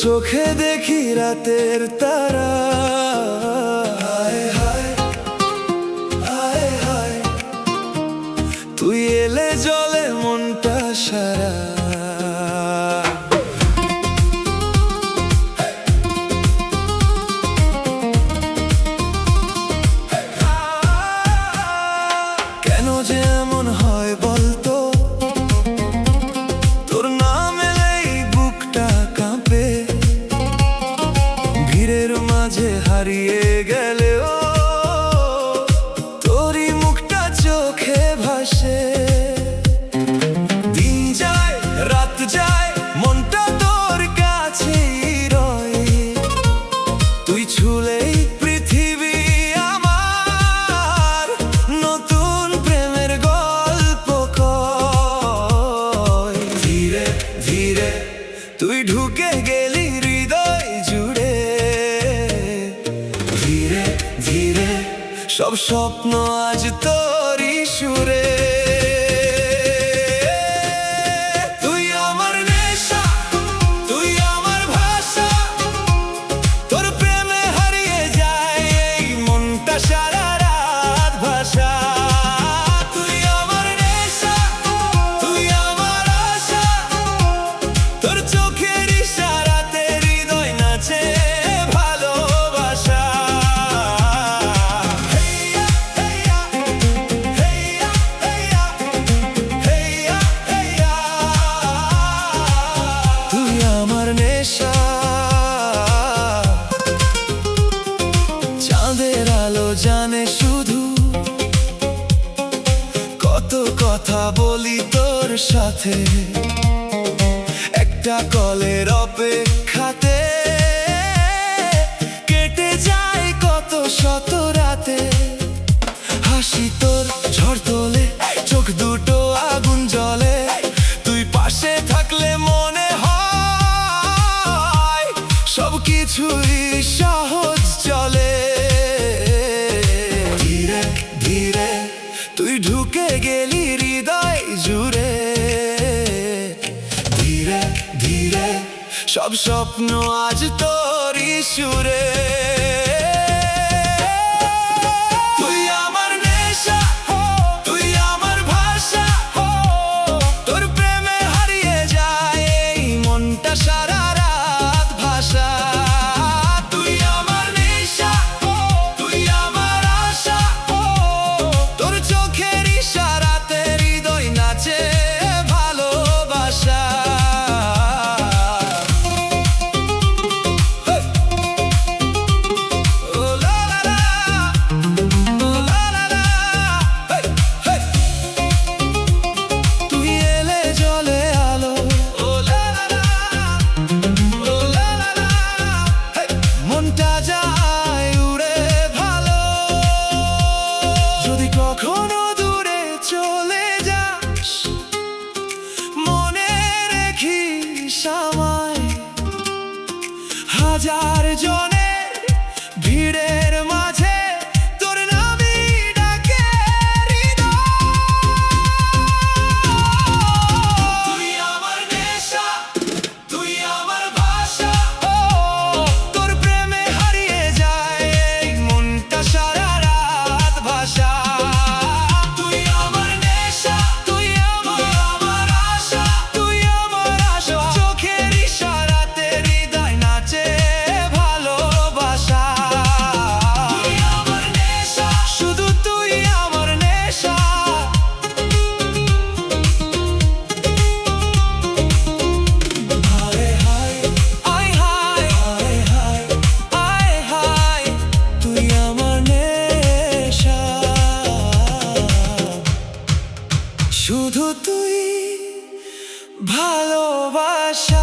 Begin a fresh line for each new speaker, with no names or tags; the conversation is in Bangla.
চোখে দেখি রাতের তারা। হায় হায় হায় হায়, তুই এলে জলে মনটা সারা। কেন যে এমন হয় বলতো, তোর নাম এলেই বুকটা কাঁপে। ভিড়ের মাঝে হারিয়ে গেলেও তোরই মুখটা চোখে ভাসে। দিন যায় রাত যায় মনটা তোর কাছেই রয়। তুই ছুলেই পৃথিবী আমার, নতুন প্রেমের গল্প কয়। ধীরে ধীরে তুই ঢুকে গেলি হৃদয় জুড়ে। ধীরে ধীরে সব স্বপ্ন আজ তোরই সুরে। তুই আমার নেশা, তুই আমার ভাষা, তোর প্রেমে হারিয়ে যায় এই মনটা সারা রাত ভাষা। তুই আমার নেশা, তুই আমার আশা, তোর চোখের ইশারাতে হৃদয় নাচে ভালোবাসা। হেইয়া হেইয়া হেইয়া হেইয়া হেইয়া হেইয়া, তুই আমার নেশা। চাঁদের আলো জানে শুধু, কত কথা বলি তোর সাথে। একটা কলের অপেক্ষাতে কেটে যায় কত শত রাতে। হাসি তোর ঝড় তোলে, চোখ দুটো আগুন জ্বলে। তুই পাশে থাকলে মনে হয় সবকিছুই সহজ চলে। ধীরে ধীরে তুই ঢুকে গেলি হৃদয় জুড়ে। ধীরে ধীরে সব স্বপ্ন আজ তোরই সুরে। তুই আমার নেশা, তুই আমার ভাষা, তোর প্রেমে হারিয়ে যায় এই মনটা সারা রাত ভাষা। তুই আমার নেশা, তুই আমার আশা, তোর চোখের ইশারাতে হৃদয় নাচে ভালোবাসা। ও লা লা লা, ও লা লা লা, হেই হেই, তুই এলে জলে আলো। ও লা লা লা, ও লা লা লা, হেই, মনটা যায় উড়ে ভালো। যদি কখনো দূরে চলে যাস, মনে রেখিস আমায়। হাজার জনের ভিড়ের মাঝে তোর নামই ডাকে হৃদয়। তুই আমার নেশা, তুই আমার ভাষা, তোর প্রেমে হারিয়ে যায় এই মনটা সারা রাত ভাষা। তুই আমার নেশা, তুই আমার আশা, তুই আমার আশা, চোখের ইশারাতে হৃদয় নাচে ভালোবাসা। তুই আমার নেশা, শুধু তুই আমার নেশা। হায় হায় আয় হায় হায় হায় আয় হায়, তুই আমার নেশা। শুধু তুই ভালোবাসা।